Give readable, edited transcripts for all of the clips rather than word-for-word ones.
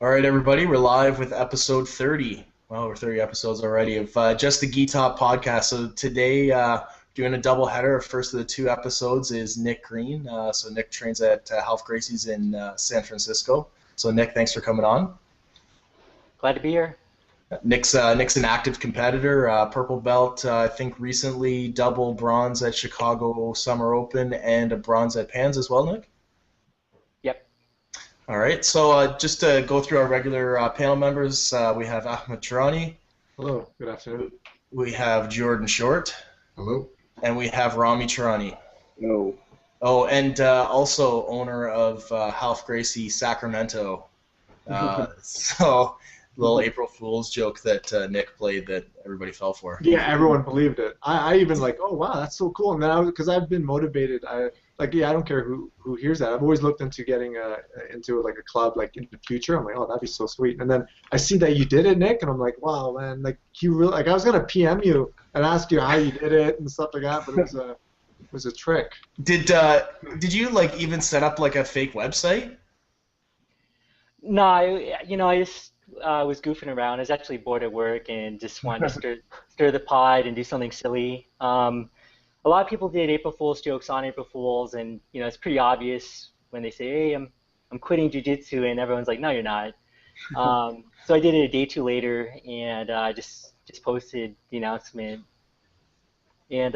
All right, everybody, we're live with episode 30. Well, we're 30 episodes already of just the Gi Top podcast. So today, doing a double header. First of the two episodes is Nick Greene. So Nick trains at Ralph Gracie's in San Francisco. So Nick, thanks for coming on. Glad to be here. Nick's an active competitor, purple belt. I think recently double bronze at Chicago Summer Open and a bronze at Pans as well, Nick. Yep. All right, so just to go through our regular panel members, we have Ahmed Tirani. Hello, good afternoon. We have Jordan Short. Hello. And we have Rami Tirani. No. Oh, and also owner of Ralph Gracie Sacramento. So, little April Fool's joke that Nick played that everybody fell for. Yeah, everyone believed it. I even like, oh wow, that's so cool. And then because I've been motivated, I don't care who hears that. I've always looked into getting into like a club like in the future. I'm like, oh, that'd be so sweet. And then I see that you did it, Nick, and I'm like, wow, man, like you really like. I was gonna PM you and ask you how you did it and stuff like that, but it was a trick. Did you like even set up like a fake website? No, I just was goofing around. I was actually bored at work and just wanted to stir the pot and do something silly. A lot of people did April Fool's jokes on April Fool's, and it's pretty obvious when they say, "Hey, I'm quitting jiu-jitsu," and everyone's like, "No, you're not." So I did it a day too later, and just posted the announcement. And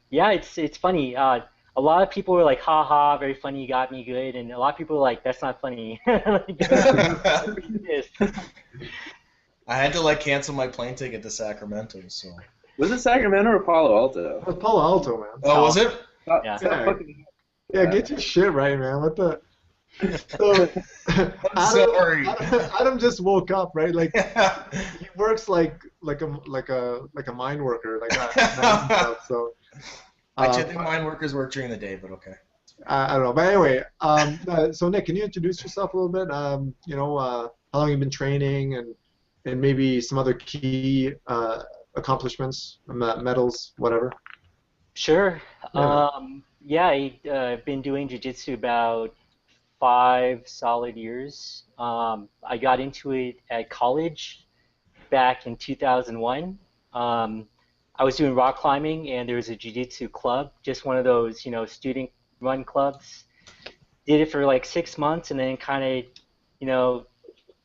yeah, it's funny. A lot of people were like, "Ha ha, very funny, you got me good," and a lot of people were like, "That's not funny." I had to like cancel my plane ticket to Sacramento, so. Was it Sacramento or Palo Alto? It was Palo Alto, man. Oh, was it? Yeah. Yeah, get your shit right, man. What the? So, Sorry. Adam just woke up, right? Like he works like a mine worker, like that. So. I think mine workers work during the day, but okay. I don't know, but anyway. So Nick, can you introduce yourself a little bit? How long you've been training, and maybe some other key accomplishments, medals, whatever. Sure. Yeah. I've been doing jiu-jitsu about 5 solid years. I got into it at college back in 2001. I was doing rock climbing, and there was a jiu-jitsu club, just one of those, student-run clubs. Did it for like 6 months, and then kind of,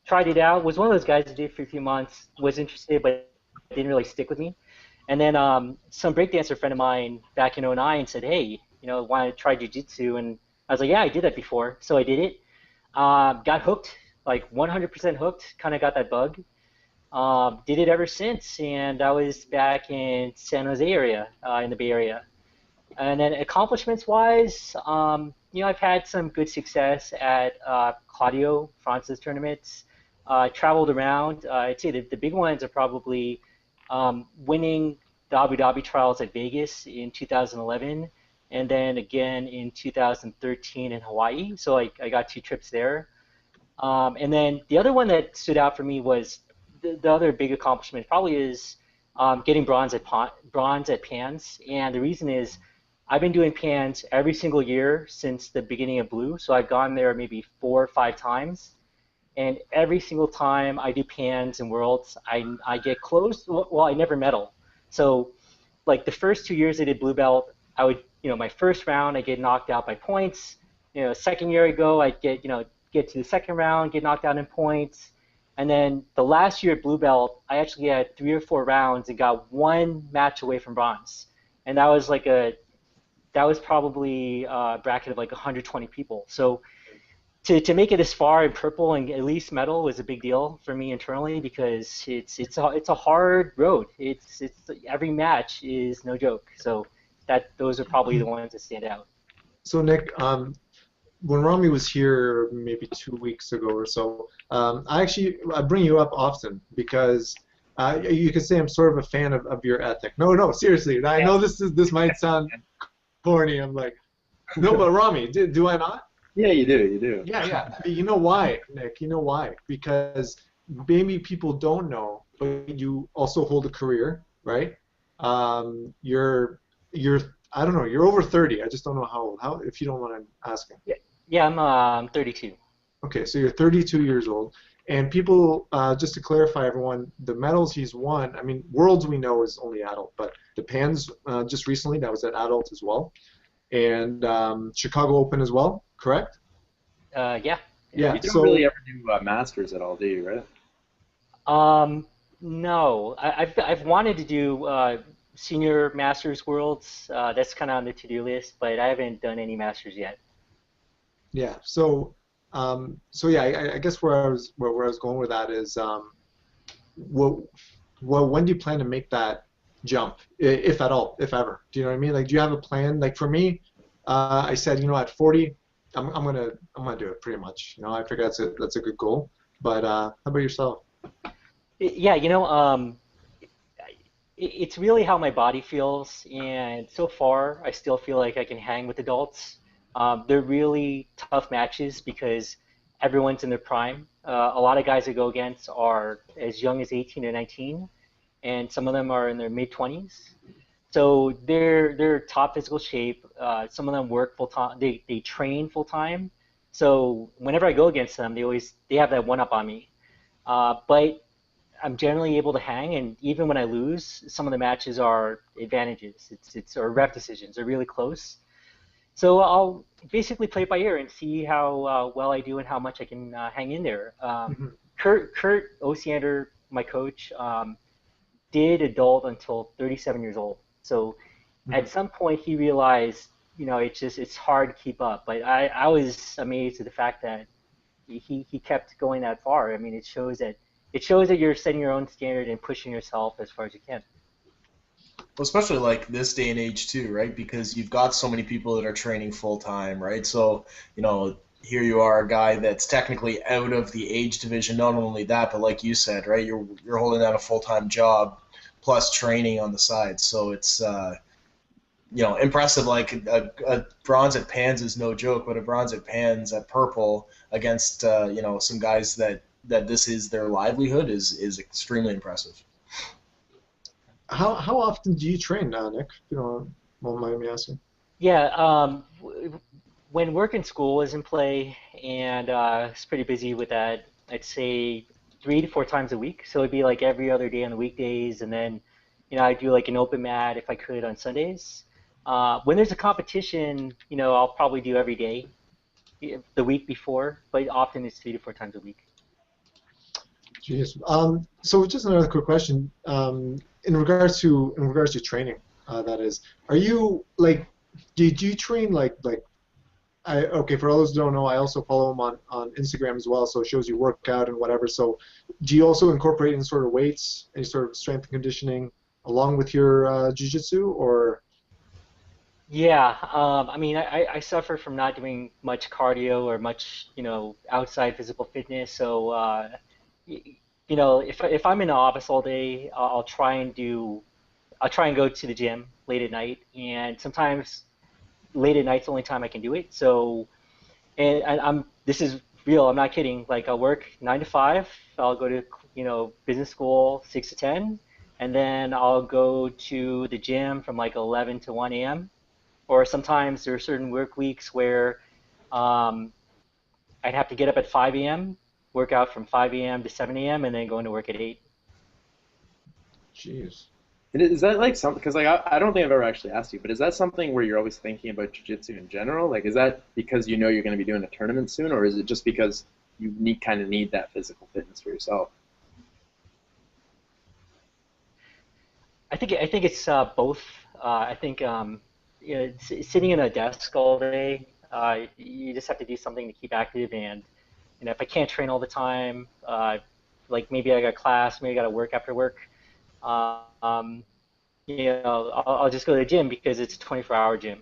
tried it out. Was one of those guys who did it for a few months, was interested, but didn't really stick with me. And then some breakdancer friend of mine back in '09 said, "Hey, want to try jiu-jitsu?" And I was like, "Yeah, I did that before." So I did it. Got hooked, like 100% hooked. Kind of got that bug. Did it ever since, and I was back in San Jose area, in the Bay Area. And then accomplishments-wise, I've had some good success at Claudio France's tournaments. Traveled around. I'd say the big ones are probably winning the Abu Dhabi trials at Vegas in 2011, and then again in 2013 in Hawaii. So I got 2 trips there. And then the other one that stood out for me was the other big accomplishment probably is getting bronze at Pans. And the reason is I've been doing Pans every single year since the beginning of Blue. So I've gone there maybe 4 or 5 times. And every single time I do Pans and Worlds, I get close. Well, I never medal. So like the first 2 years I did Blue Belt, I would, my first round I get knocked out by points. Second year I go, I get to the second round, get knocked out in points. And then the last year at Blue Belt, I actually had 3 or 4 rounds and got 1 match away from bronze. And that was probably a bracket of like 120 people. So to make it this far in purple and at least medal was a big deal for me internally, because it's a hard road. It's every match is no joke. So those are probably the ones that stand out. So Nick, when Rami was here maybe 2 weeks ago or so, I bring you up often because you could say I'm sort of a fan of your ethic. No, seriously. I know this might sound corny. I'm like, no, but Rami, do I not? Yeah, you do. Yeah. You know why, Nick? You know why? Because maybe people don't know, but you also hold a career, right? You're I don't know. You're over 30. I just don't know how old. How, if you don't want to ask him. Yeah, I'm 32. Okay, so you're 32 years old, And people, just to clarify, everyone, the medals he's won, I mean, Worlds we know is only adult, but the Pans just recently, that was at adult as well. And Chicago Open as well, correct? Yeah. Yeah, You don't so really ever do Masters at all, do you, right? No, I've wanted to do senior Masters Worlds. That's kind of on the to-do list, but I haven't done any Masters yet. yeah, so yeah, I guess where I was going with that is, well, when do you plan to make that jump, if at all, if ever? Do you know what I mean? Like, do you have a plan? Like for me, I said, at 40, I'm gonna do it pretty much. I figure that's a good goal. But how about yourself? Yeah, it's really how my body feels, and so far I still feel like I can hang with adults. They're really tough matches because everyone's in their prime. A lot of guys I go against are as young as 18 or 19, and some of them are in their mid 20s. So they're top physical shape. Some of them work full time. They train full time. So whenever I go against them, they have that one up on me. But I'm generally able to hang, and even when I lose, some of the matches are advantages. It's or ref decisions. They're really close. So I'll basically play it by ear and see how well I do and how much I can hang in there. Mhm. Kurt Osiander, my coach, did adult until 37 years old. So at some point he realized, it's hard to keep up. But I was amazed at the fact that he kept going that far. I mean, it shows that you're setting your own standard and pushing yourself as far as you can. Well, especially like this day and age too, right? Because you've got so many people that are training full time, right? So, here you are, a guy that's technically out of the age division. Not only that, but like you said, right? You're holding down a full time job plus training on the side. So it's impressive. Like a bronze at Pans is no joke, but a bronze at Pans at purple against some guys that this is their livelihood is extremely impressive. How often do you train now, Nick? If you don't mind me asking. Yeah, when work and school is in play, and it's pretty busy with that, I'd say 3 to 4 times a week. So it'd be like every other day on the weekdays, and then, I do like an open mat if I could on Sundays. When there's a competition, I'll probably do every day the week before, but often it's 3 to 4 times a week. Jeez. So just another quick question. In regards to training, that is, are you like, do you train like okay, for all those who don't know, I also follow him on Instagram as well, so it shows you workout and whatever. So do you also incorporate any sort of weights, any sort of strength and conditioning along with your jiu-jitsu, or? Yeah, I mean, I suffer from not doing much cardio or much, outside physical fitness. So, if I'm in the office all day, I'll try and go to the gym late at night, and sometimes late at night's the only time I can do it. So, and this is real. I'm not kidding. Like I'll work 9 to 5. I'll go to business school 6 to 10, and then I'll go to the gym from like 11 to 1 a.m. Or sometimes there are certain work weeks where I'd have to get up at 5 a.m., work out from 5 a.m. to 7 a.m., and then go into work at 8. Jeez. And is that like something? Because like I don't think I've ever actually asked you, but is that something where you're always thinking about jiu-jitsu in general? Like, is that because you're going to be doing a tournament soon, or is it just because you kind of need that physical fitness for yourself? I think it's both. I think sitting in a desk all day, you just have to do something to keep active. And if I can't train all the time, like maybe I got class, maybe I got to work after work. I'll just go to the gym because it's a 24-hour gym.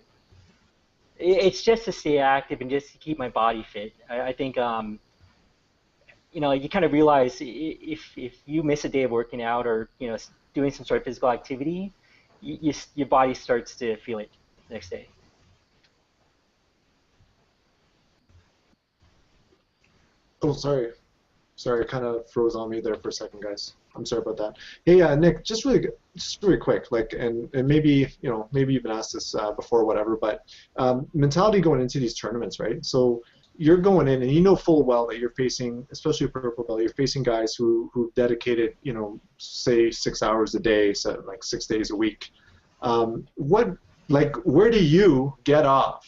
It's just to stay active and just to keep my body fit. I think you kind of realize if you miss a day of working out or doing some sort of physical activity, your body starts to feel it the next day. Oh, sorry, it kind of froze on me there for a second, guys. I'm sorry about that. Hey, Nick, just really quick, like, and maybe maybe you've been asked this before, whatever, but mentality going into these tournaments, right? So you're going in and you know full well that you're facing, especially a purple belt, you're facing guys who dedicated, say 6 hours a day, so like 6 days a week. Where do you get off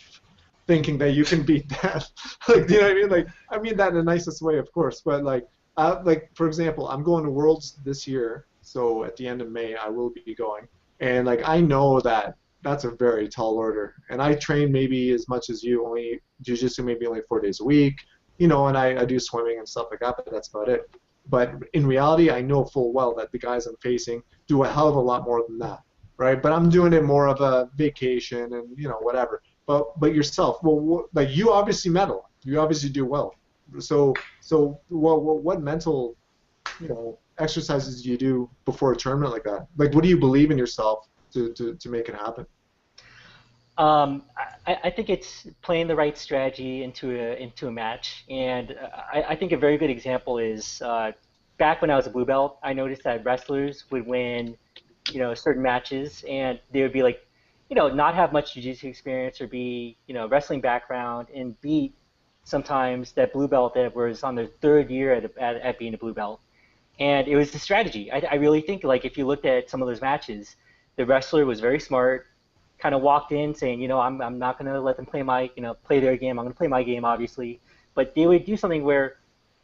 thinking that you can beat that? Like, do you know what I mean? Like, I mean that in the nicest way, of course, but like for example, I'm going to Worlds this year, so at the end of May I will be going, and like I know that that's a very tall order, and I train maybe as much as you, only jiu-jitsu maybe only 4 days a week, and I do swimming and stuff like that, but that's about it. But in reality, I know full well that the guys I'm facing do a hell of a lot more than that, right? But I'm doing it more of a vacation and whatever. But yourself, well, like you obviously medal, you obviously do well. So what mental exercises do you do before a tournament like that? Like, what do you believe in yourself to make it happen? I think it's playing the right strategy into a match, and I think a very good example is back when I was a blue belt, I noticed that wrestlers would win, certain matches, and they would be like, not have much jiu-jitsu experience or be, wrestling background, and beat sometimes that blue belt that was on their third year at being a blue belt. And it was the strategy. I really think, like, if you looked at some of those matches, the wrestler was very smart, kind of walked in saying, I'm not going to let them play their game. I'm going to play my game, obviously. But they would do something where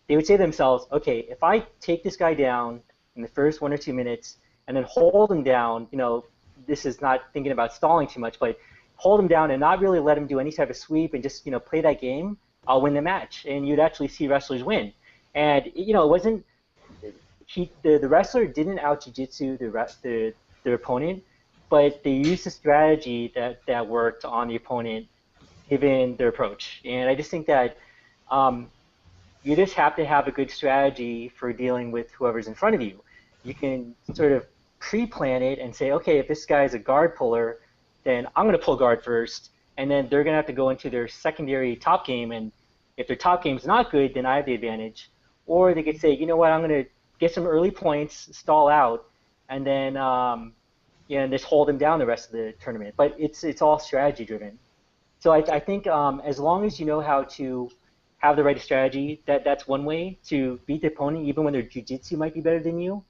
they would say to themselves, okay, if I take this guy down in the first 1 or 2 minutes and then hold him down, this is not thinking about stalling too much, but hold him down and not really let him do any type of sweep and just, play that game, I'll win the match. And you'd actually see wrestlers win. And, it wasn't, the wrestler didn't out jiu-jitsu their opponent, but they used a strategy that worked on the opponent given their approach. And I just think that you just have to have a good strategy for dealing with whoever's in front of you. You can sort of pre-plan it and say, okay, if this guy is a guard puller, then I'm going to pull guard first, and then they're going to have to go into their secondary top game, and if their top game's not good, then I have the advantage. Or they could say, you know what, I'm going to get some early points, stall out, and then and just hold them down the rest of the tournament. But it's all strategy driven. So I think as long as you know how to have the right strategy, that's one way to beat the opponent, even when their jiu-jitsu might be better than you.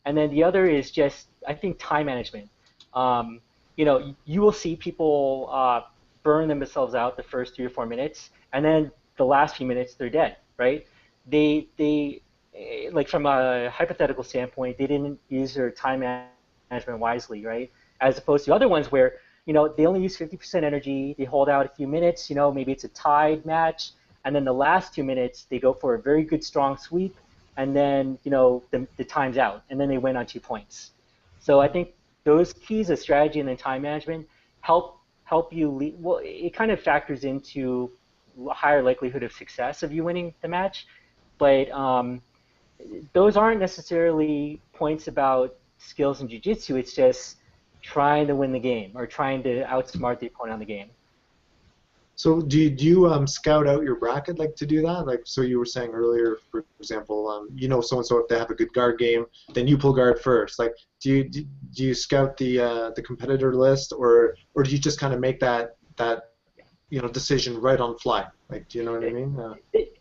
And then the other is just, I think, time management. You will see people burn themselves out the first 3 or 4 minutes, and then the last few minutes they're dead, right? They like, from a hypothetical standpoint, they didn't use their time management wisely, right? As opposed to other ones where, they only use 50% energy, they hold out a few minutes, maybe it's a tied match, and then the last 2 minutes they go for a very good strong sweep, and then, the time's out, and then they win on 2 points. So I think those keys of strategy and then time management help you lead. Well, it kind of factors into a higher likelihood of success of you winning the match, but those aren't necessarily points about skills in jiu-jitsu. It's just trying to win the game or trying to outsmart the opponent on the game. So do you scout out your bracket, like, to do that? Like, so you were saying earlier, for example, so-and-so, if they have a good guard game, then you pull guard first. Like, do you scout the competitor list, or do you just kind of make that decision right on the fly? Like, do you know what I mean?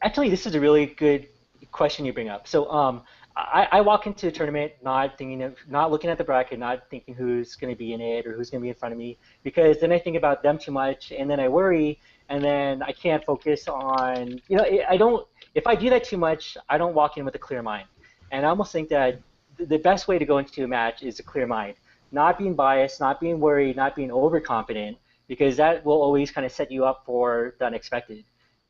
Actually, this is a really good question you bring up. So I walk into a tournament not looking at the bracket, not thinking who's going to be in it or who's going to be in front of me, because then I think about them too much, and then I worry, and then I can't focus on, if I do that too much, I don't walk in with a clear mind. And I almost think that the best way to go into a match is a clear mind, not being biased, not being worried, not being overconfident, because that will always kind of set you up for the unexpected,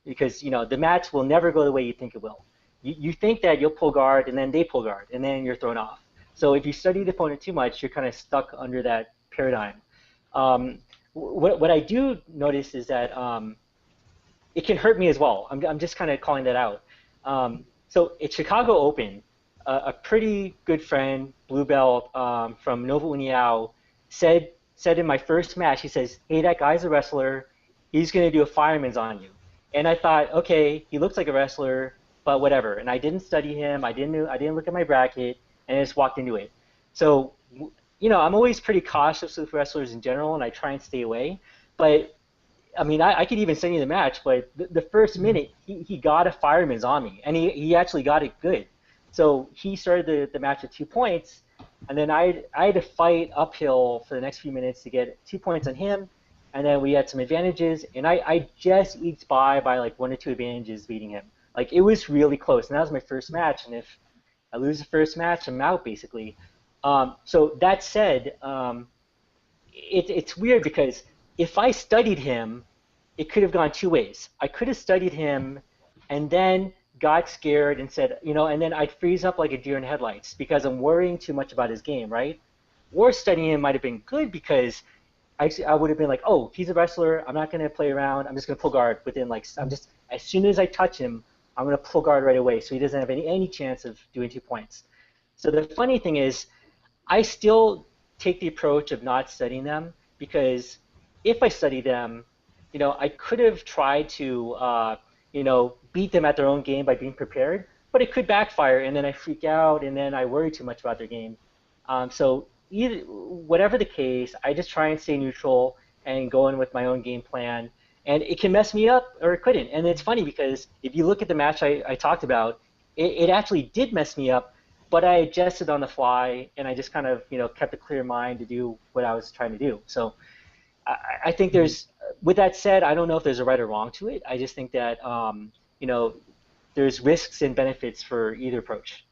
because the match will never go the way you think it will. You think that you'll pull guard, and then they pull guard, and then you're thrown off. So if you study the opponent too much, you're kind of stuck under that paradigm. What I do notice is that it can hurt me as well. I'm just kind of calling that out. So at Chicago Open, a pretty good friend, blue belt from Nova União, said in my first match, he says, "Hey, that guy's a wrestler. He's going to do a fireman's on you." And I thought, okay, he looks like a wrestler, but whatever. And I didn't study him. I didn't look at my bracket, and I just walked into it. So, I'm always pretty cautious with wrestlers in general, and I try and stay away. But I mean, I could even send you the match, but the first minute he got a fireman's on me, and he actually got it good. So he started the match at 2 points, and then I had to fight uphill for the next few minutes to get 2 points on him, and then we had some advantages, and I just eked by like 1 or 2 advantages beating him. Like it was really close, and that was my first match, and if I lose the first match, I'm out basically. So that said, it's weird because if I studied him, it could have gone two ways. I could have studied him and then got scared and said, and then I'd freeze up like a deer in headlights because I'm worrying too much about his game, right? Or studying him might have been good because I would have been like, oh, he's a wrestler. I'm not going to play around. I'm just going to pull guard within as soon as I touch him, I'm going to pull guard right away so he doesn't have any chance of doing 2 points. So the funny thing is, I still take the approach of not studying them because if I study them, I could have tried to, beat them at their own game by being prepared, but it could backfire, and then I freak out, and then I worry too much about their game. So whatever the case, I just try and stay neutral and go in with my own game plan, and it can mess me up or it couldn't. And it's funny because if you look at the match I talked about, it actually did mess me up, but I adjusted on the fly, and I just kind of kept a clear mind to do what I was trying to do. So I think with that said, I don't know if there's a right or wrong to it. I just think that there's risks and benefits for either approach.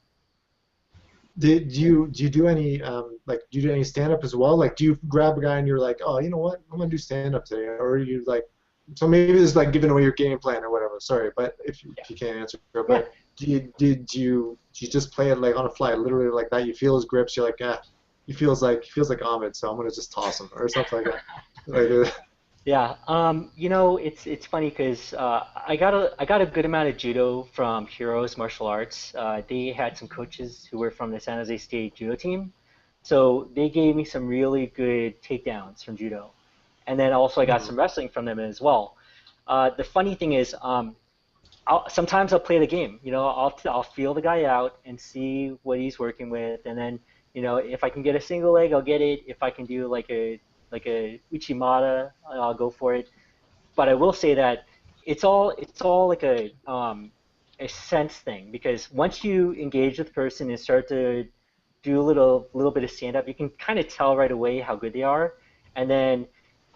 Do you do any stand up as well? Like, do you grab a guy and you're like, oh, you know what, I'm gonna do stand up today, or are you like, so maybe this is like giving away your game plan or whatever. Sorry, but if you can't answer, but did you just play it like on a fly, literally like that? You feel his grips, you're like, he feels like Ahmed, so I'm gonna just toss him or something like that. Yeah, it's funny because I got a good amount of judo from Heroes Martial Arts. They had some coaches who were from the San Jose State judo team, so they gave me some really good takedowns from judo, and then also I got some wrestling from them as well. The funny thing is, sometimes I'll play the game. I'll feel the guy out and see what he's working with, and then if I can get a single leg, I'll get it. If I can do like a Uchimata, I'll go for it. But I will say that it's all like a sense thing, because once you engage with the person and start to do a little bit of stand up, you can kind of tell right away how good they are. And then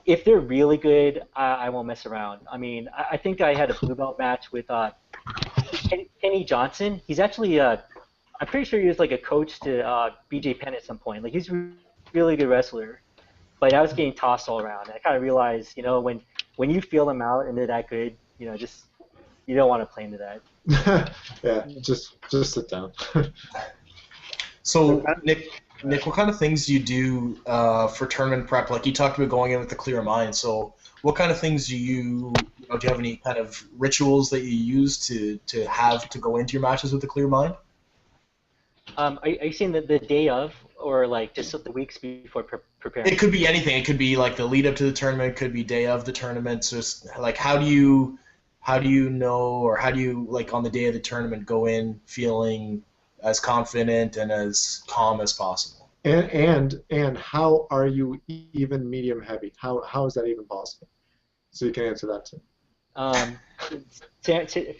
if they're really good, I won't mess around. I mean, I think I had a blue belt match with Kenny Johnson. He's actually I'm pretty sure he was like a coach to BJ Penn at some point. Like, he's a really good wrestler. But I was getting tossed all around. And I kind of realized, when you feel them out and they're that good, just you don't want to play into that. Yeah, just sit down. So Nick, what kind of things do you do for tournament prep? Like, you talked about going in with a clear mind. So what kind of things do you have any kind of rituals that you use to have to go into your matches with a clear mind? Are you saying that the day of, or like just the weeks before preparing? It could be anything. It could be like the lead up to the tournament. It could be day of the tournament. So it's like, how do you know, or how do you, like, on the day of the tournament, go in feeling as confident and as calm as possible? And how are you even medium heavy? How is that even possible? So you can answer that too.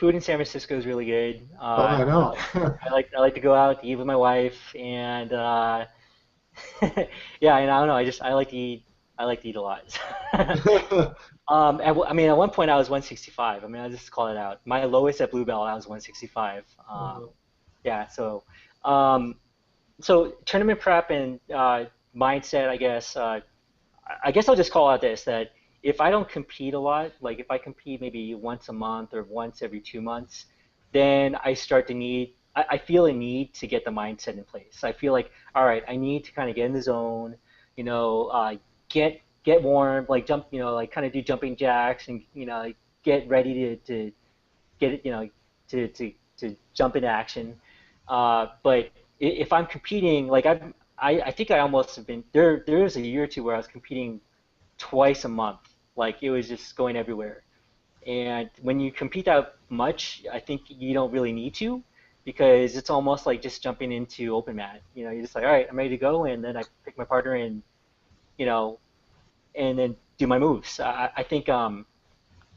Food in San Francisco is really good. I know. I like to go out to eat with my wife, and yeah, and I don't know. I like to eat. I like to eat a lot. I mean, at one point I was 165. I mean, I just call it out. My lowest at blue belt, I was 165. Yeah. So tournament prep and mindset, I guess. I guess I'll just call out that if I don't compete a lot, like if I compete maybe once a month or once every 2 months, then I feel a need to get the mindset in place. I feel like, all right, I need to kind of get in the zone, get warm, like jump, like kind of do jumping jacks, and get ready to get it, to jump into action. But if I'm competing, like I think I almost have been there. There was a year or two where I was competing twice a month. Like, it was just going everywhere. And when you compete that much, I think you don't really need to, because it's almost like just jumping into open mat. You're just like, all right, I'm ready to go, and then I pick my partner and, and then do my moves. I think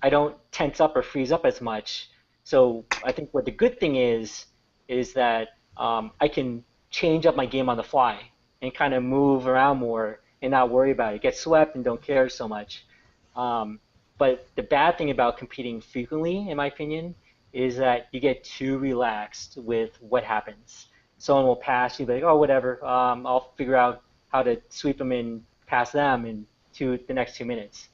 I don't tense up or freeze up as much. So I think what the good thing is that I can change up my game on the fly and kind of move around more and not worry about it. Get swept and don't care so much. Um, but the bad thing about competing frequently, in my opinion, is that you get too relaxed with what happens. Someone will pass you, like, oh, whatever, I'll figure out how to sweep them and pass them in the next 2 minutes.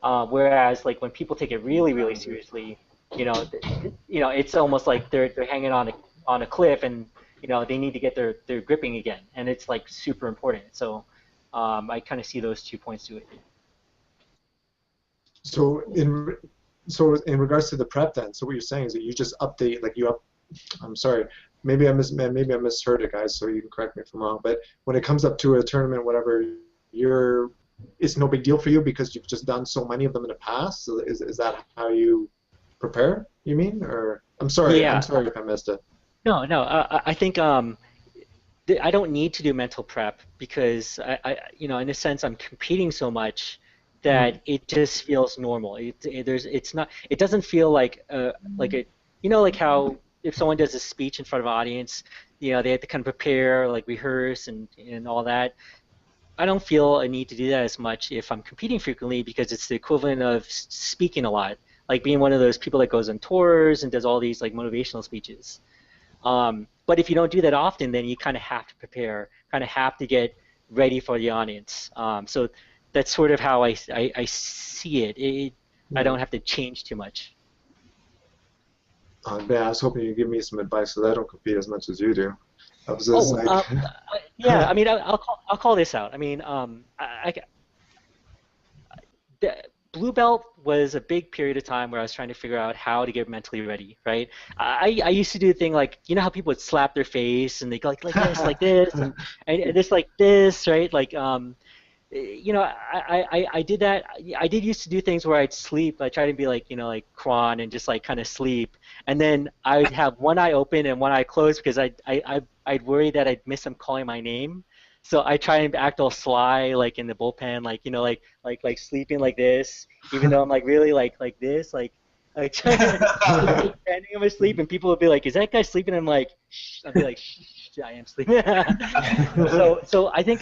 Whereas, like, when people take it really, really seriously, it's almost like they're hanging on a cliff, and they need to get their gripping again, and it's like super important. So I kind of see those 2 points to it. So in regards to the prep then, so what you're saying is that you just update, like I'm sorry, maybe I misheard it, guys, so you can correct me if I'm wrong, but when it comes up to a tournament, whatever, it's no big deal for you because you've just done so many of them in the past? So is that how you prepare, you mean? Or I'm sorry if I missed it. No, I think I don't need to do mental prep because in a sense, I'm competing so much that it just feels normal. It doesn't feel like like how if someone does a speech in front of an audience, they have to kind of prepare, like rehearse and all that. I don't feel a need to do that as much if I'm competing frequently because it's the equivalent of speaking a lot, like being one of those people that goes on tours and does all these like motivational speeches. But if you don't do that often, then you kind of have to prepare, kind of have to get ready for the audience. So that's sort of how I see it. I don't have to change too much. Yeah, I was hoping you'd give me some advice so that I don't compete as much as you do. I was just yeah, I mean, I'll call this out. I mean, the blue belt was a big period of time where I was trying to figure out how to get mentally ready, right? I used to do the thing like, how people would slap their face and they go like this, and just like this, right? Like, I did that. I did used to do things where I'd sleep. I try to be like, like Kron and just like kind of sleep. And then I'd have one eye open and one eye closed because I'd worry that I'd miss them calling my name. So I try and act all sly, like in the bullpen, like like sleeping like this, even though I'm like really like this, like trying to pretending I'm asleep, and people would be like, "Is that guy sleeping?" I'm like, "Shh." I'd be like, "Shh, I am sleeping." so I think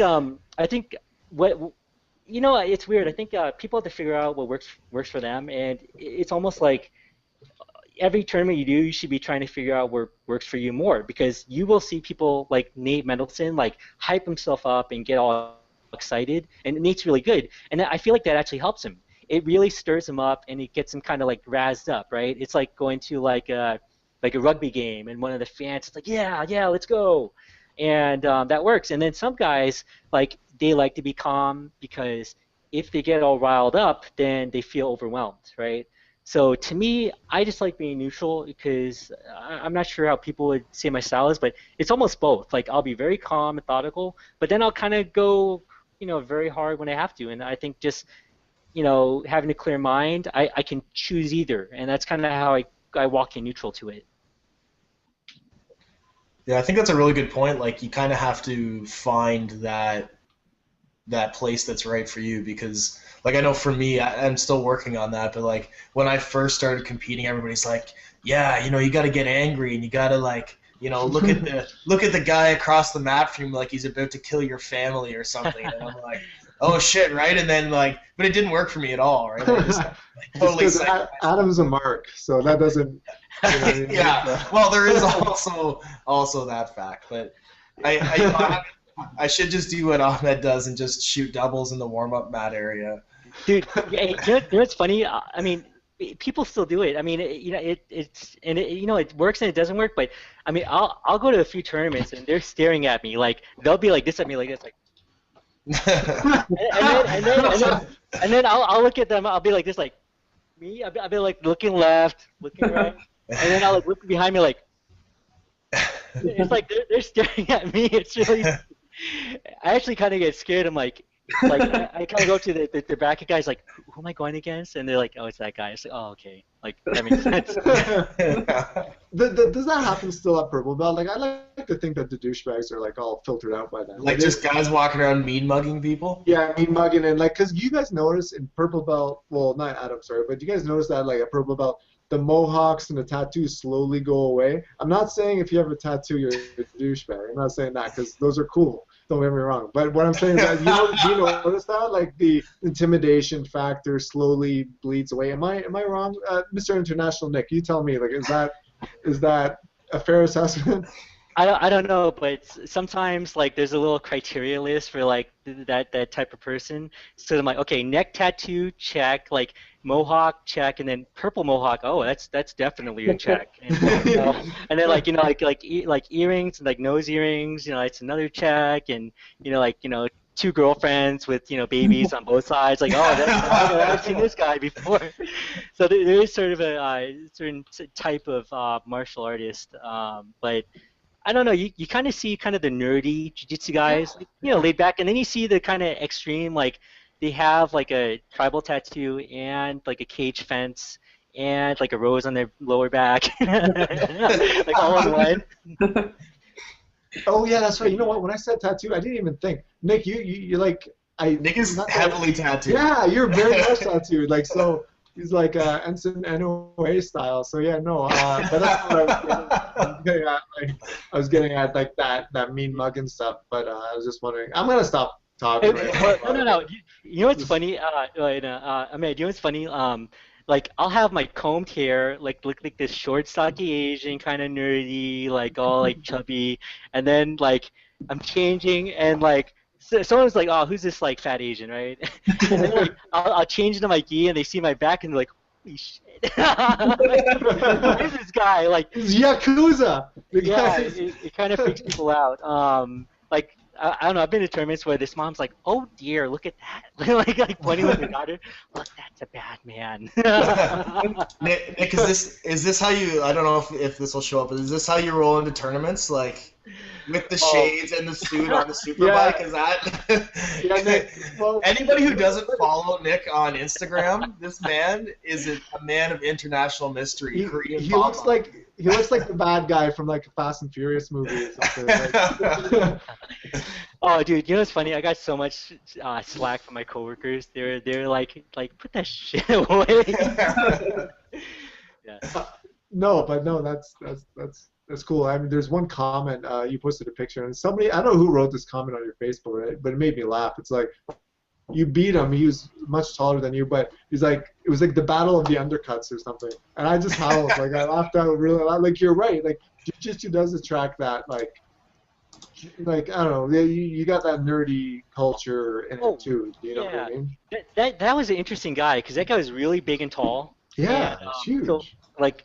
what it's weird. I think people have to figure out what works for them, and it's almost like every tournament you do, you should be trying to figure out what works for you more, because you will see people like Nate Mendelsohn like hype himself up and get all excited, and Nate's really good, and I feel like that actually helps him. It really stirs him up and it gets him kind of like razzed up, right? It's like going to like a rugby game and one of the fans is like, yeah, let's go, and that works. And then some guys like they like to be calm because if they get all riled up, then they feel overwhelmed, right? So to me, I just like being neutral because I'm not sure how people would say my style is, but it's almost both. Like I'll be very calm, methodical, but then I'll kind of go, very hard when I have to. And I think just, having a clear mind, I can choose either, and that's kind of how I walk in neutral to it. Yeah, I think that's a really good point. Like you kind of have to find that place that's right for you, because like I know for me, I'm still working on that, but like when I first started competing, everybody's like, yeah, you got to get angry and you got to like, look at the guy across the map from you like he's about to kill your family or something, and I'm like, oh shit, right? And then like, but it didn't work for me at all, right? I just, like, totally Adam's a mark, so that doesn't. Yeah, well, there is also that fact, but I should just do what Ahmed does and just shoot doubles in the warm-up mat area. Dude, you know what's funny? I mean, people still do it. I mean, it works and it doesn't work. But I mean, I'll go to a few tournaments and they're staring at me like they'll be like this at me like this, like. and then I'll look at them. I'll be like this, like me. I'll be like looking left, looking right, and then I'll like look behind me like. It's like they're staring at me. It's really. I actually kind of get scared. I'm like, Like I kind of go to the bracket guys like, who am I going against? And they're like, oh, it's that guy. It's like, oh, okay, like that makes sense. Does that happen still at purple belt? Like I like to think that the douchebags are like all filtered out by then. Like just guys walking around mean mugging people. Yeah, mean mugging and like, cause you guys notice in purple belt, well, not Adam, sorry, but you guys notice that like at purple belt, the mohawks and the tattoos slowly go away. I'm not saying if you have a tattoo, you're a douchebag. I'm not saying that because those are cool. Don't get me wrong. But what I'm saying is that do you notice that like the intimidation factor slowly bleeds away? Am I wrong, Mr. International Nick? You tell me. Like, is that a fair assessment? I don't know, but sometimes like there's a little criteria list for like that type of person. So I'm like, okay, neck tattoo check, like mohawk check, and then purple mohawk. Oh, that's definitely a check. And, and then like like earrings, like nose earrings. It's another check, and two girlfriends with babies on both sides. Like, oh, I've seen this guy before. So there is sort of a certain type of martial artist, but I don't know. You kind of see kind of the nerdy jiu-jitsu guys, like, laid back, and then you see the kind of extreme, like they have like a tribal tattoo and like a cage fence and like a rose on their lower back, like all in one. Oh yeah, that's right. You know what? When I said tattoo, I didn't even think. Nick, you're like Nick is heavily tattooed. Yeah, you're very much tattooed. Like so. He's like Ensign NOA style, so yeah, no. But that's what I was getting at. Like, I was getting at like that mean mugging stuff. But I was just wondering. I'm gonna stop talking. No. You know what's funny? You know what's funny? Like I'll have my combed hair, like look like this short, stocky Asian, kind of nerdy, like all like chubby, and then like I'm changing and like. So someone's like, oh, who's this like fat Asian, right? And then like, I'll change into my gi and they see my back and they're like, holy shit. Like, who's this guy? Like, it's Yakuza. Yeah, it kind of freaks people out. Like I don't know. I've been to tournaments where this mom's like, "Oh dear, look at that!" like pointing with her daughter. Look, that's a bad man. Nick, is this how you? I don't know if this will show up. But is this how you roll into tournaments? Like with the shades and the suit on the superbike? Is that? Yeah, Nick. Well, anybody who doesn't follow Nick on Instagram, this man is a man of international mystery. He looks like the bad guy from like a Fast and Furious movie or something. Like. Oh, dude, you know what's funny? I got so much slack from my coworkers. They're like put that shit away. Yeah. No, that's cool. I mean, there's one comment you posted a picture, and somebody, I don't know who wrote this comment on your Facebook, right? But it made me laugh. It's like, you beat him. He was much taller than you, but he's like, it was like the battle of the undercuts or something. And I just howled. Like, I laughed out really loud. Like, you're right. Like, jiu-jitsu does attract that, like I don't know. You got that nerdy culture in it too. You know what I mean? That was an interesting guy because that guy was really big and tall. Yeah, and, huge. So, like,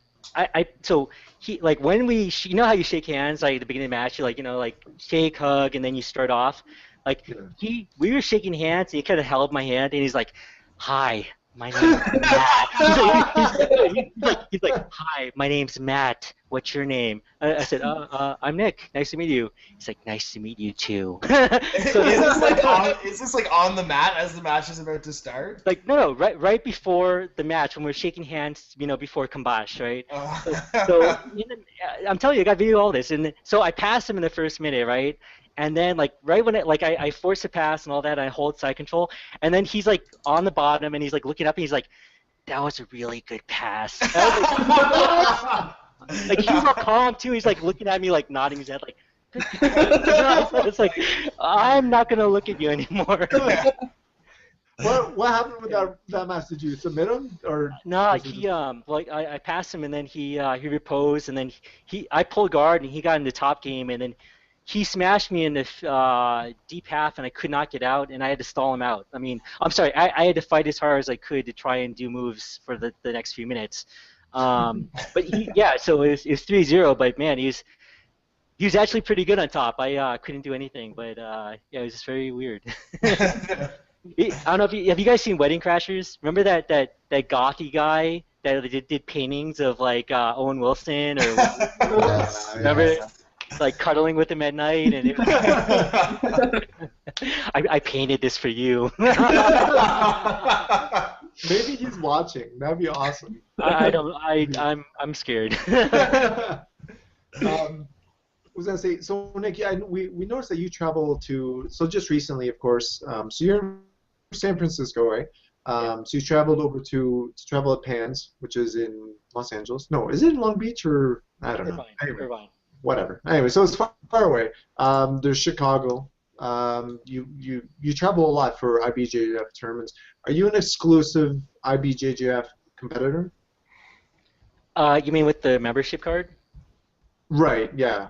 so he like when we you know how you shake hands like at the beginning of the match, you like shake, hug, and then you start off. Like we were shaking hands, and he kind of held my hand, and he's like, "Hi, my name's Matt." he's like, "Hi, my name's Matt. What's your name?" I said, "I'm Nick. Nice to meet you." He's like, "Nice to meet you too." So is this like on the mat as the match is about to start? Like no, right before the match when we're shaking hands, before Kambash, right? So I'm telling you, I got video of all this, and so I passed him in the first minute, right? And then, like, right when I force a pass and all that, I hold side control, and then he's like on the bottom, and he's like looking up, and he's like, "That was a really good pass." Like he's all calm too. He's like looking at me, like nodding his head, like. It's like I'm not gonna look at you anymore. What happened with that match? Did you submit him or? No, he I passed him, and then he reposed, and then I pulled guard, and he got in the top game, and then. He smashed me in the deep half, and I could not get out, and I had to stall him out. I mean, I'm sorry, I had to fight as hard as I could to try and do moves for the next few minutes. But so it was 3-0, but man, he was actually pretty good on top. I couldn't do anything, but it was just very weird. I don't know have you guys seen Wedding Crashers? Remember that gothy guy that did paintings of like Owen Wilson or yes, remember? Like cuddling with him at night, and it was I painted this for you. Maybe he's watching. That'd be awesome. I don't. I'm scared. I was gonna say, so Nick, yeah, we noticed that you travel to, so just recently, of course. So you're in San Francisco, right? Yeah. So you traveled over to travel at PANS, which is in Los Angeles. No, is it in Long Beach or I don't know. Irvine. Anyway, Irvine. whatever. Anyway, so it's far away. There's Chicago. You travel a lot for IBJJF tournaments. Are you an exclusive IBJJF competitor? You mean with the membership card? Right. Yeah.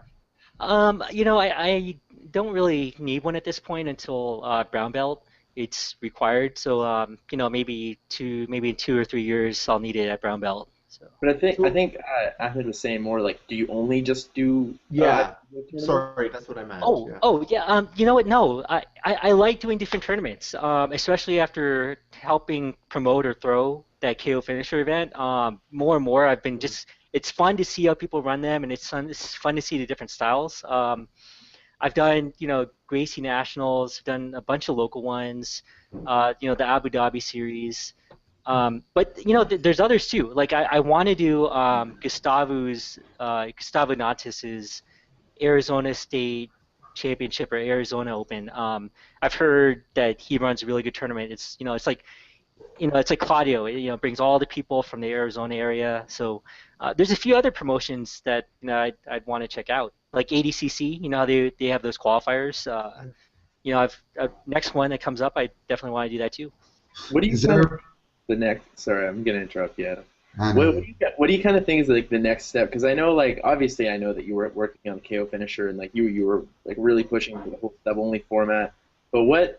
I don't really need one at this point until brown belt. It's required, so maybe in 2 or 3 years I'll need it at brown belt. So. But I think Ahmed was saying more like, do you only just do? Yeah. Sorry, that's what I meant. Oh, Yeah. oh, yeah. You know what? No, I like doing different tournaments, especially after helping promote or throw that KO finisher event. More and more, I've been just. It's fun to see how people run them, and it's fun to see the different styles. I've done, Gracie Nationals, done a bunch of local ones, the Abu Dhabi series. But there's others too. Like I want to do Gustavo Natis's Arizona State Championship or Arizona Open. I've heard that he runs a really good tournament. It's like Claudio. It brings all the people from the Arizona area. So there's a few other promotions that I'd want to check out, like ADCC. How they have those qualifiers. Next one that comes up, I definitely want to do that too. What do you the next? Sorry, I'm gonna interrupt you, Adam. What do you kind of think is like the next step? Because I know, like, obviously, I know that you were working on the KO finisher and like you were like really pushing for the whole sub only format. But where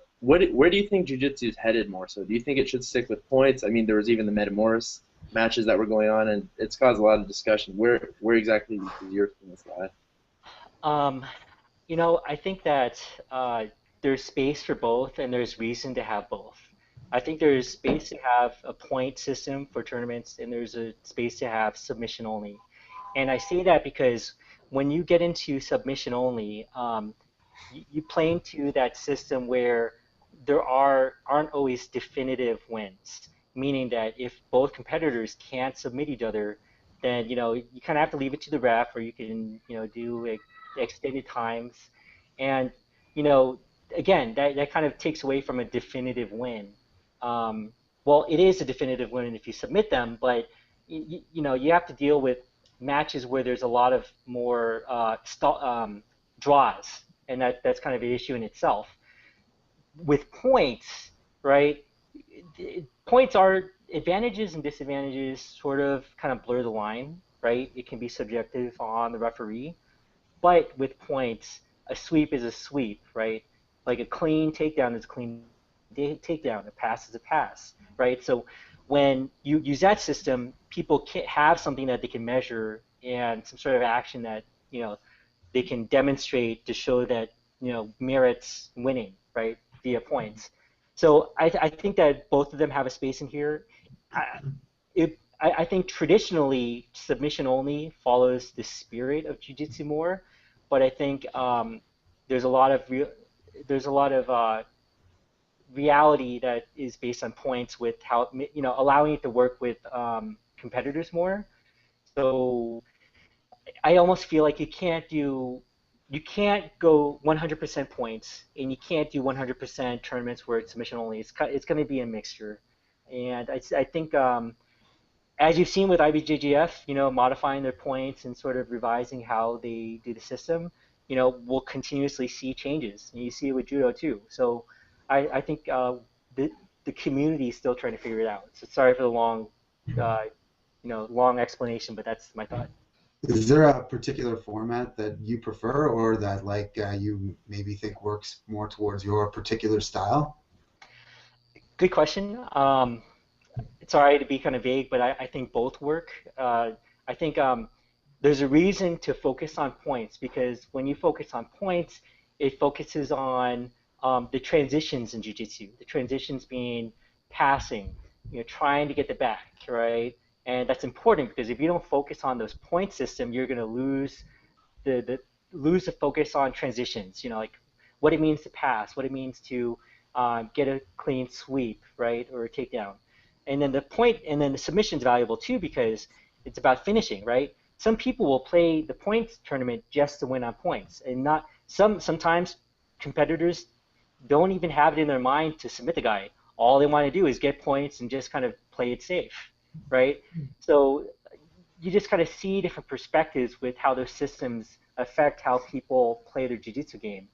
do you think jiu-jitsu is headed more so? Do you think it should stick with points? I mean, there was even the Metamoris matches that were going on, and it's caused a lot of discussion. Where exactly is your opinion lie? I think that there's space for both, and there's reason to have both. I think there's space to have a point system for tournaments, and there's a space to have submission only. And I say that because when you get into submission only, you play into that system where there aren't always definitive wins. Meaning that if both competitors can't submit each other, then you kind of have to leave it to the ref, or you can do extended times, and again that kind of takes away from a definitive win. Well, it is a definitive win if you submit them, but you have to deal with matches where there's a lot of more draws, and that's kind of an issue in itself. With points, right? Points are advantages and disadvantages sort of kind of blur the line, right? It can be subjective on the referee, but with points, a sweep is a sweep, right? Like a clean takedown is a clean takedown, a pass is a pass, right? So when you use that system, people can have something that they can measure and some sort of action that they can demonstrate to show that merits winning, right, via points. So I think that both of them have a space in here. I think traditionally submission only follows the spirit of jiu-jitsu more, but I think there's a lot of reality that is based on points with how allowing it to work with competitors more. So I almost feel like you can't go 100% points, and you can't do 100% tournaments where it's submission only. It's going to be a mixture, and I think as you've seen with IBJJF, modifying their points and sort of revising how they do the system, we'll continuously see changes, and you see it with judo too. So I think the community is still trying to figure it out. So sorry for the long explanation, but that's my thought. Is there a particular format that you prefer, or that you maybe think works more towards your particular style? Good question. Sorry to be kind of vague, but I think both work. I think there's a reason to focus on points, because when you focus on points, it focuses on the transitions in jiu-jitsu. The transitions being passing, trying to get the back, right? And that's important because if you don't focus on those point system, you're going to lose the focus on transitions. Like what it means to pass, what it means to get a clean sweep, right, or a takedown. And then the submission's valuable too because it's about finishing, right? Some people will play the points tournament just to win on points, and not sometimes competitors don't even have it in their mind to submit the guy. All they want to do is get points and just kind of play it safe, right? So you just kind of see different perspectives with how those systems affect how people play their jiu-jitsu game.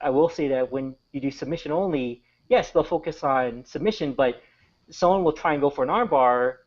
I will say that when you do submission only, yes, they'll focus on submission, but someone will try and go for an armbar,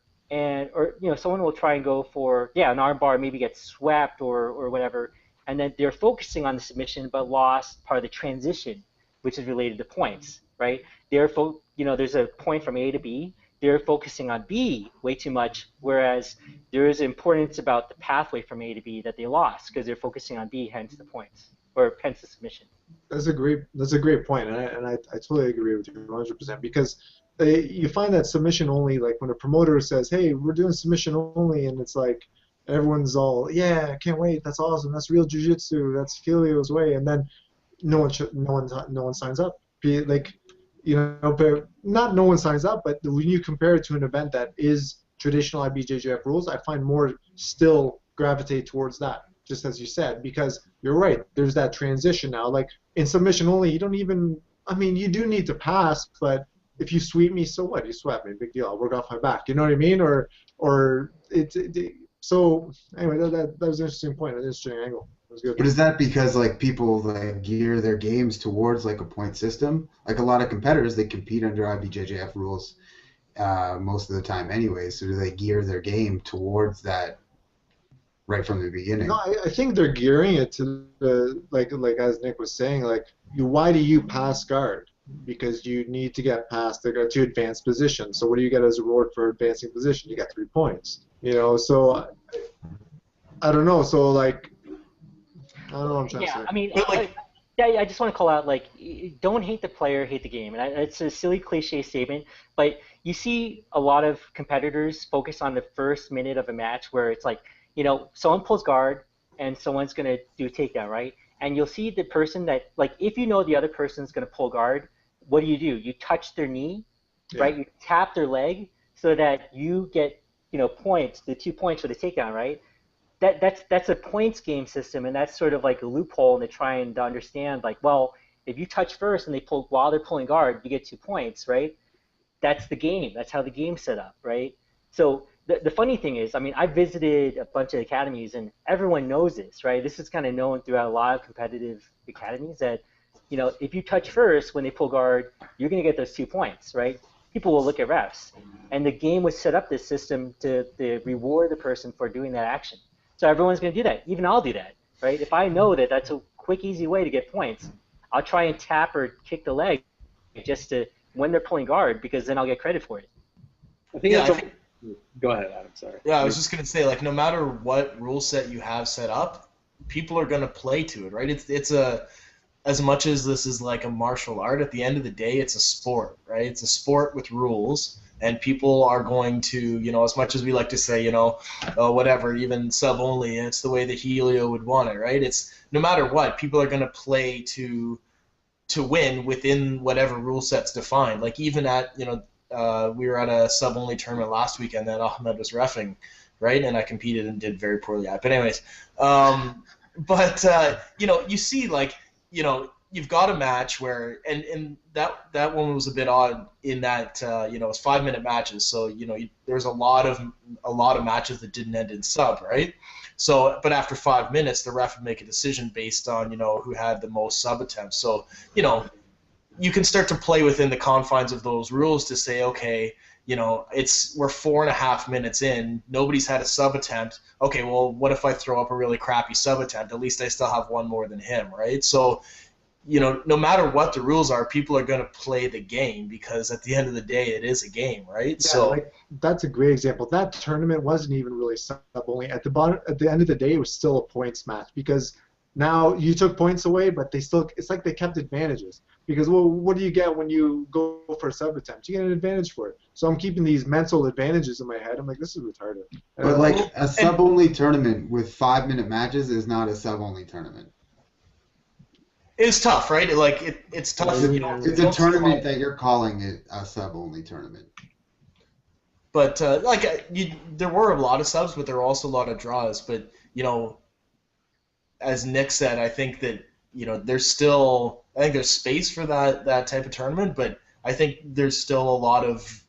or someone will try and go for an armbar, maybe get swept or whatever, and then they're focusing on the submission but lost part of the transition, which is related to points, right? There's a point from A to B. They're focusing on B way too much, whereas there is importance about the pathway from A to B that they lost because they're focusing on B, hence the points, or hence the submission. That's a great point, and I totally agree with you 100% because you find that submission only, like when a promoter says, "Hey, we're doing submission only," and it's like everyone's all, "Yeah, I can't wait, that's awesome, that's real jiu-jitsu, that's Filio's way," and then no one signs up. But not no one signs up, but when you compare it to an event that is traditional IBJJF rules, I find more still gravitate towards that, just as you said, because you're right, there's that transition now. Like in submission only, you you do need to pass, but if you sweep me, so what? You swept me, big deal. I'll work off my back. You know what I mean? So anyway, that was an interesting point, an interesting angle. It was good. But is that because like people like gear their games towards like a point system? Like a lot of competitors, they compete under IBJJF rules most of the time anyway. So do they gear their game towards that right from the beginning? No, I think they're gearing it to the like as Nick was saying, like why do you pass guard? Because you need to get past to advance position. So what do you get as a reward for advancing position? You get 3 points. So I don't know. So like I don't know what I'm trying to say. I mean, I just want to call out, like, don't hate the player, hate the game. And it's a silly cliche statement, but you see a lot of competitors focus on the first minute of a match where it's like, someone pulls guard and someone's going to do a takedown, right? And you'll see the person that, like, if you know the other person's going to pull guard, what do? You touch their knee, right? You tap their leg so that you get, points, the 2 points for the takedown, right? That's a points game system, and that's sort of like a loophole, and they're trying to understand, like, well, if you touch first and they pull while they're pulling guard, you get 2 points, right? That's the game. That's how the game's set up, right? So the funny thing is, I mean, I visited a bunch of academies, and everyone knows this, right? This is kind of known throughout a lot of competitive academies that, if you touch first when they pull guard, you're going to get those 2 points, right? People will look at refs. And the game was set up this system to reward the person for doing that action. So everyone's going to do that. Even I'll do that, right? If I know that that's a quick, easy way to get points, I'll try and tap or kick the leg just to when they're pulling guard, because then I'll get credit for it. I think go ahead, Adam. Sorry. Yeah, I was just going to say, like, no matter what rule set you have set up, people are going to play to it, right? It's as much as this is like a martial art, at the end of the day, it's a sport, right? It's a sport with rules, and people are going to, as much as we like to say, whatever, even sub only, it's the way that Helio would want it, right? It's no matter what, people are going to play to win within whatever rule set's defined. Like even at, we were at a sub only tournament last weekend that Ahmed was reffing, right? And I competed and did very poorly at. But anyways, you see, like, you've got a match where, and that one was a bit odd in that, it's 5-minute matches. So, there's a lot of matches that didn't end in sub, right? So, but after 5 minutes, the ref would make a decision based on, who had the most sub attempts. So, you can start to play within the confines of those rules to say, okay, we're 4.5 minutes in, nobody's had a sub attempt. Okay, well, what if I throw up a really crappy sub attempt? At least I still have one more than him, right? So, no matter what the rules are, people are going to play the game, because at the end of the day, it is a game, right? Yeah, so that's a great example. That tournament wasn't even really sub only. At the end of the day, it was still a points match, because now you took points away, but it's like they kept advantages. Because, well, what do you get when you go for a sub attempt? You get an advantage for it. So I'm keeping these mental advantages in my head. I'm like, this is retarded. But like a sub-only tournament with 5-minute matches is not a sub-only tournament. It's tough, right? It's tough. It's You a, know, it's you a don't see a lot tournament of- that you're calling it a sub-only tournament. But there were a lot of subs, but there were also a lot of draws. But you know, as Nick said, I think that I think there's space for that type of tournament, but I think there's still a lot of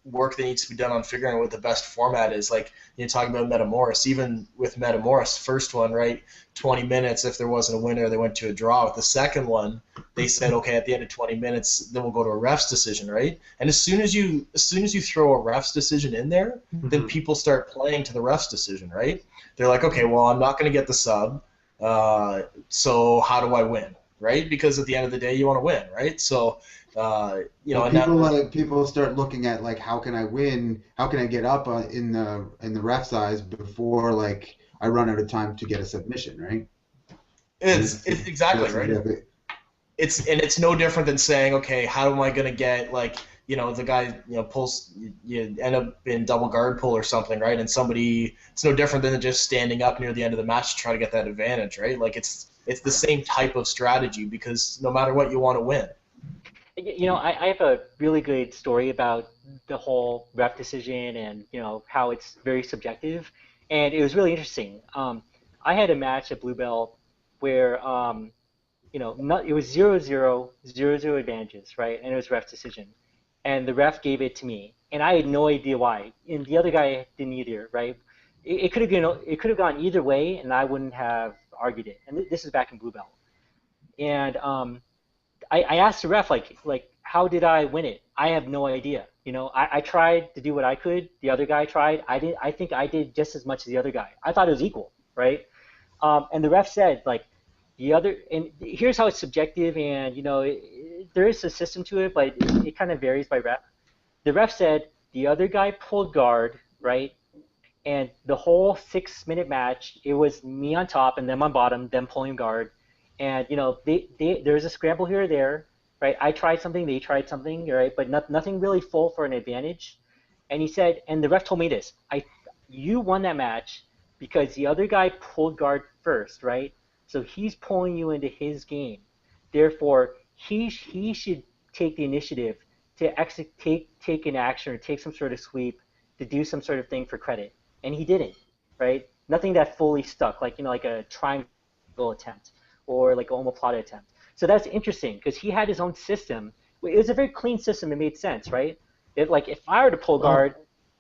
work that needs to be done on figuring out what the best format is. Like you're talking about Metamoris, even with Metamoris, first one, right, 20 minutes. If there wasn't a winner, they went to a draw. With the second one, they said, okay, at the end of 20 minutes, then we'll go to a ref's decision, right? And as soon as you throw a ref's decision in there, then people start playing to the ref's decision, right? They're like, okay, well, I'm not going to get the sub, so how do I win, right? Because at the end of the day, you want to win, right? So, People start looking at like, how can I win? How can I get up in the ref's eyes before like I run out of time to get a submission, right? It's exactly right. It's no different than saying, okay, how am I going to get the guy pulls, you end up in double guard pull or something, right? And it's no different than just standing up near the end of the match to try to get that advantage, right? Like it's the same type of strategy because no matter what, you want to win. I have a really good story about the whole ref decision and how it's very subjective, and it was really interesting. I had a match at Blue Belt where it was 0-0, 0-0 advantages, right? And it was ref decision, and the ref gave it to me, and I had no idea why, and the other guy didn't either, right? It could have gone either way, and I wouldn't have argued it. And this is back in Blue Belt, and I asked the ref like how did I win it? I have no idea. I tried to do what I could. The other guy tried. I think I did just as much as the other guy. I thought it was equal, right? And the ref said like and here's how it's subjective, and there is a system to it, but it kind of varies by ref. The ref said the other guy pulled guard, right? And the whole 6-minute match, it was me on top and them on bottom, them pulling guard. And there's a scramble here or there, right? I tried something, they tried something, right? But nothing really full for an advantage. And he said, and the ref told me this: you won that match because the other guy pulled guard first, right? So he's pulling you into his game. Therefore, he should take the initiative to take an action or take some sort of sweep to do some sort of thing for credit. And he didn't, right? Nothing that fully stuck, like a triangle attempt or like an omoplata attempt. So that's interesting because he had his own system. It was a very clean system. It made sense, right? If I were to pull guard,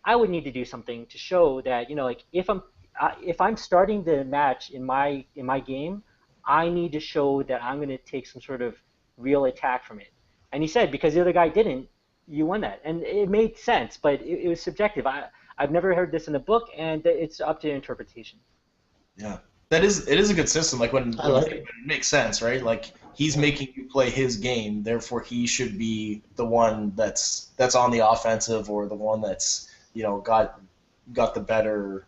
I would need to do something to show that if I'm starting the match in my game, I need to show that I'm going to take some sort of real attack from it. And he said because the other guy didn't, you won that, and it made sense, but it was subjective. I've never heard this in a book, and it's up to interpretation. Yeah. It is a good system. Like when it makes sense, right? Like he's making you play his game, therefore he should be the one that's on the offensive or the one that's got the better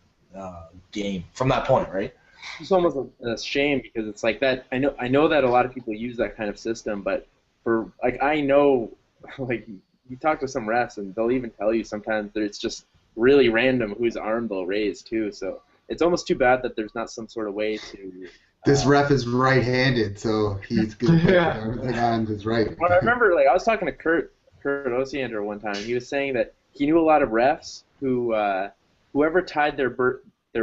game from that point, right? It's almost a shame because it's like that. I know that a lot of people use that kind of system, but for I know you talk to some refs and they'll even tell you sometimes that it's just really random whose arm they'll raise too. So it's almost too bad that there's not some sort of way to. This ref is right-handed, so he's going to put everything on his right. Well, I remember, I was talking to Kurt Osiander one time. He was saying that he knew a lot of refs who, whoever tied their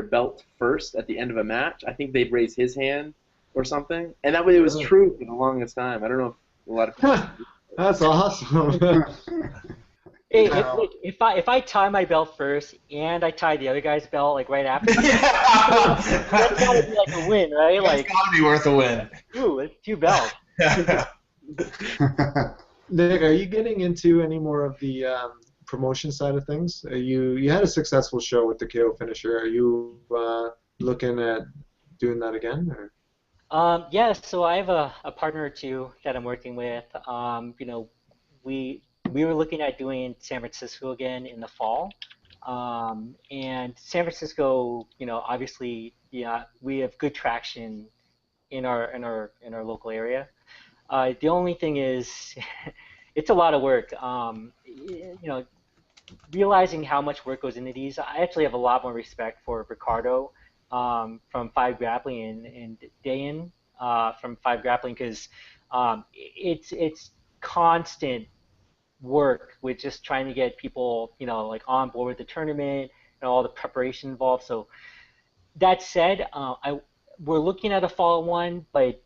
belt first at the end of a match, I think they'd raise his hand or something, and that way it was true for the longest time. I don't know if a lot of people. That's awesome. Hey, if I tie my belt first and I tie the other guy's belt right after, that's gotta be like a win, right? It's gotta be worth a win. Ooh, it's 2 belts. Nick, are you getting into any more of the promotion side of things? You had a successful show with the KO finisher. Are you looking at doing that again? Or? Yeah, so I have a partner or two that I'm working with. We were looking at doing San Francisco again in the fall, and San Francisco, obviously, we have good traction in our local area. The only thing is, it's a lot of work. Realizing how much work goes into these, I actually have a lot more respect for Ricardo from 5 Grappling and Dayan. from Five Grappling, because it's constant work with just trying to get people, like on board with the tournament and all the preparation involved. So that said, we're looking at a fall one, but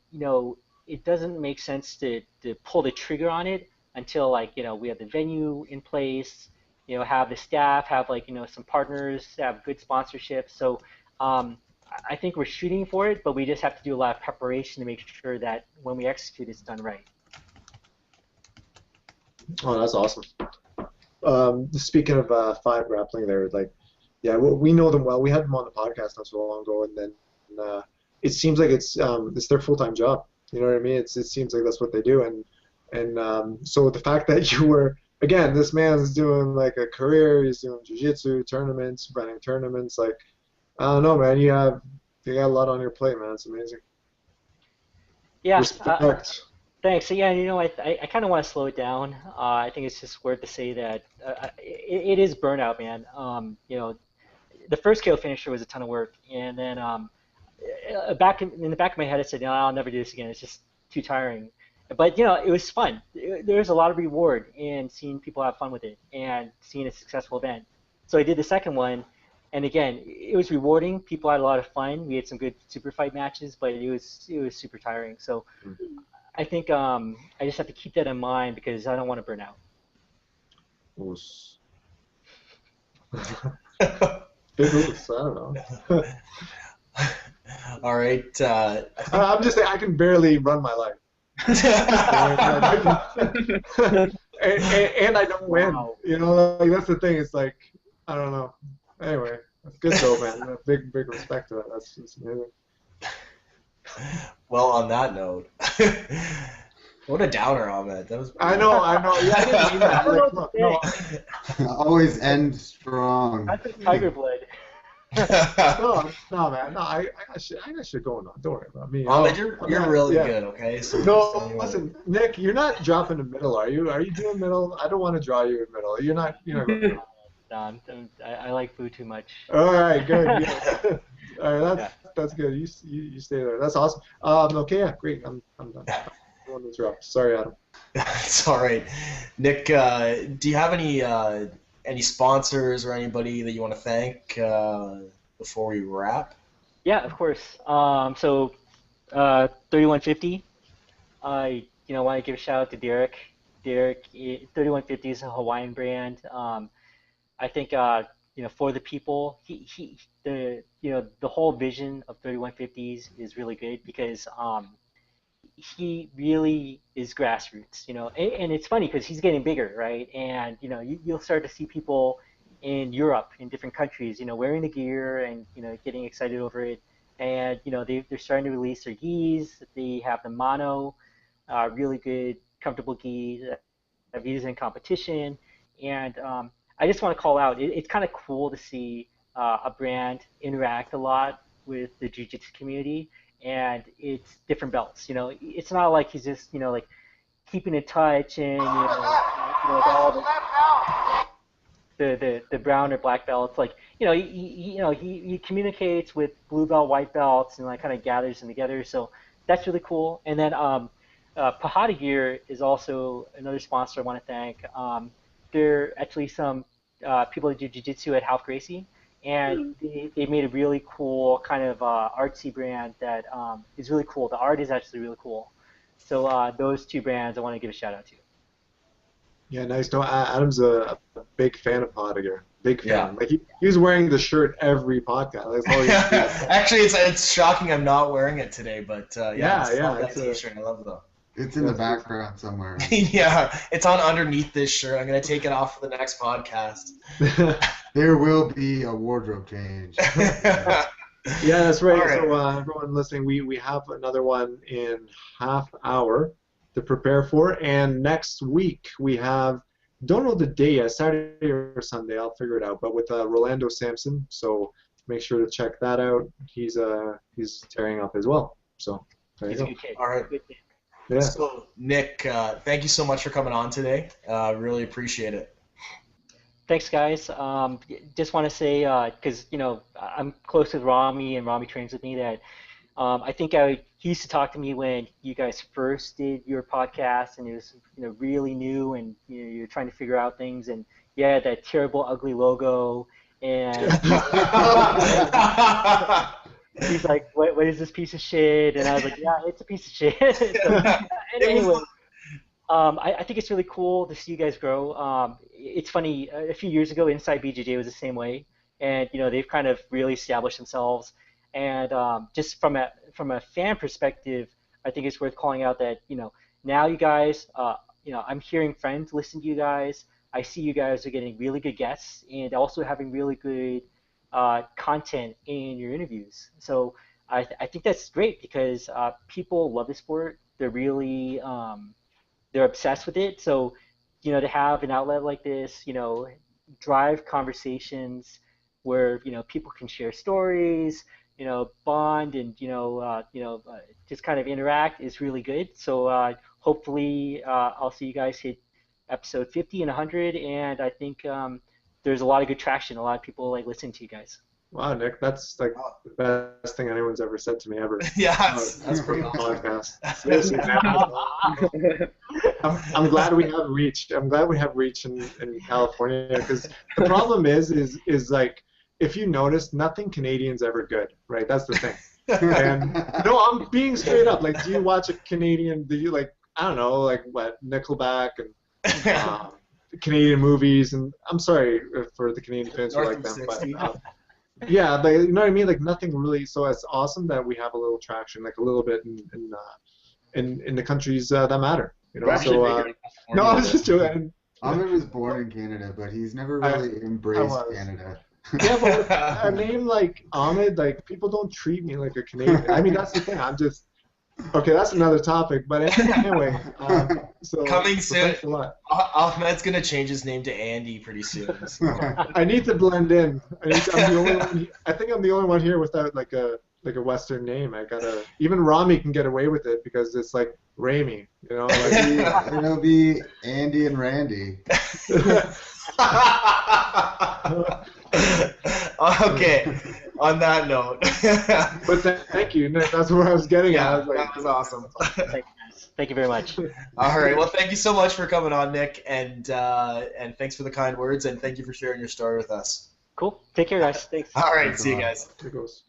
it doesn't make sense to pull the trigger on it until we have the venue in place, have the staff, have some partners, have good sponsorship. So I think we're shooting for it, but we just have to do a lot of preparation to make sure that when we execute, it's done right. Oh, that's awesome. Speaking of Five Grappling, there, yeah, we know them well. We had them on the podcast not so long ago, and then it seems like it's their full-time job. You know what I mean? It seems like that's what they do, and so the fact that you were, again, this man's doing like a career. He's doing jiu-jitsu tournaments, running tournaments. Like, I don't know, man. You got a lot on your plate, man. It's amazing. Yeah. Respect. Thanks. So, yeah, I kind of want to slow it down. I think it's just worth to say that it is burnout, man. The first KO finisher was a ton of work, and then back in the back of my head, I said, no, I'll never do this again. It's just too tiring. But it was fun. There's a lot of reward in seeing people have fun with it and seeing a successful event. So I did the second one, and again, it was rewarding. People had a lot of fun. We had some good super fight matches, but it was super tiring. So I think I just have to keep that in mind because I don't want to burn out. Big moves, I don't know. All right. I'm just saying, I can barely run my life. and I don't win. Wow. That's the thing. It's like, I don't know. Anyway, that's good though, man. Big respect to that. That's amazing. Well, on that note, what a downer, Ahmed. That was. I know. Yeah, I didn't mean that. Like, look, no. Always end strong. That's a tiger blood. No, man. No, I got shit going on. Don't worry about me. Ahmed, you're really good, okay? So listen, Nick, you're not dropping the middle, are you? Are you doing middle? I don't want to draw you in middle. You're not going No, I like food too much. All right, good. Yeah. All right, that's good. You stay there. That's awesome. Okay, yeah, great. I'm done. I don't want to interrupt. Sorry, Adam. It's all right. Nick, do you have any sponsors or anybody that you want to thank before we wrap? Yeah, of course. So 3150. I want to give a shout out to Derek. 3150 is a Hawaiian brand. I think for the people, the whole vision of 3150s is really good because he really is grassroots, and it's funny because he's getting bigger, right? And you'll start to see people in Europe, in different countries, wearing the gear and getting excited over it. And they're starting to release their gis. They have the mono, really good, comfortable gis that I've used in competition. And I just want to call out, it's kind of cool to see a brand interact a lot with the jiu-jitsu community. And it's different belts, It's not like he's just, like keeping in touch and all the brown or black belts. Like, he communicates with blue belt, white belts, and kind of gathers them together. So that's really cool. And then Pahada Gear is also another sponsor I want to thank. There are actually some people that do jiu-jitsu at Ralph Gracie. And they made a really cool kind of artsy brand that is really cool. The art is actually really cool. So those two brands I want to give a shout out to. Yeah, nice. No, Adam's a big fan of Pahada. Big fan. Yeah. Like he was wearing the shirt every podcast. That's all Actually, it's shocking I'm not wearing it today, but yeah, it's a t-shirt. I love it though. It's in the background somewhere. Yeah, it's on underneath this shirt. I'm gonna take it off for the next podcast. There will be a wardrobe change. Yeah, that's right. All right. So everyone listening, we have another one in half hour to prepare for, and next week we have, don't know the day yet, Saturday or Sunday, I'll figure it out, but with Rolando Sampson, so make sure to check that out. He's tearing up as well. So there you go. All right. Yeah. So Nick, thank you so much for coming on today. Really appreciate it. Thanks, guys. Just want to say, because I'm close with Rami and Rami trains with me, that I think I he used to talk to me when you guys first did your podcast, and it was really new, and you're trying to figure out things, and yeah, that terrible, ugly logo, and he's like, what is this piece of shit? And I was like, yeah, it's a piece of shit. So, and anyway, I think it's really cool to see you guys grow. It's funny, a few years ago, Inside BJJ was the same way, and they've kind of really established themselves. And just from a fan perspective, I think it's worth calling out that now you guys, I'm hearing friends listen to you guys. I see you guys are getting really good guests and also having really good content in your interviews. So I think that's great because people love the sport. They're really they're obsessed with it. So to have an outlet like this, drive conversations where people can share stories, bond and just kind of interact is really good. So hopefully I'll see you guys hit episode 50 and 100, and I think there's a lot of good traction. A lot of people like listening to you guys. Wow, Nick, that's like the best thing anyone's ever said to me ever. Yeah, that's pretty podcast. I'm glad we have reach. I'm glad we have reach in California, because the problem is like, if you notice, nothing Canadian's ever good, right? That's the thing. And no, I'm being straight up. Like, do you watch a Canadian? Do you like, I don't know, like what, Nickelback and Canadian movies? And I'm sorry for the Canadian fans who like them, but yeah, but you know what I mean? Like, nothing really. So it's awesome that we have a little traction, like a little bit in the countries that matter. So no, I was just joking. Ahmed was born in Canada, but he's never really embraced Canada. Yeah, but a name like Ahmed, like, people don't treat me like a Canadian. I mean, that's the thing. I'm just okay. That's another topic. But anyway, so coming soon. Thanks a lot. Ahmed's gonna change his name to Andy pretty soon. So. I need to blend in. I'm the only one. I think I'm the only one here without like a Western name. I gotta. Even Rami can get away with it because it's like Rami. Like, it'll be Andy and Randy. Okay, on that note. But thank you, Nick. That's where I was getting at. I was like, that was awesome. Thank you very much. All right. Well, thank you so much for coming on, Nick, and thanks for the kind words, and thank you for sharing your story with us. Cool. Take care, guys. Thanks. All right. See you guys. Here goes.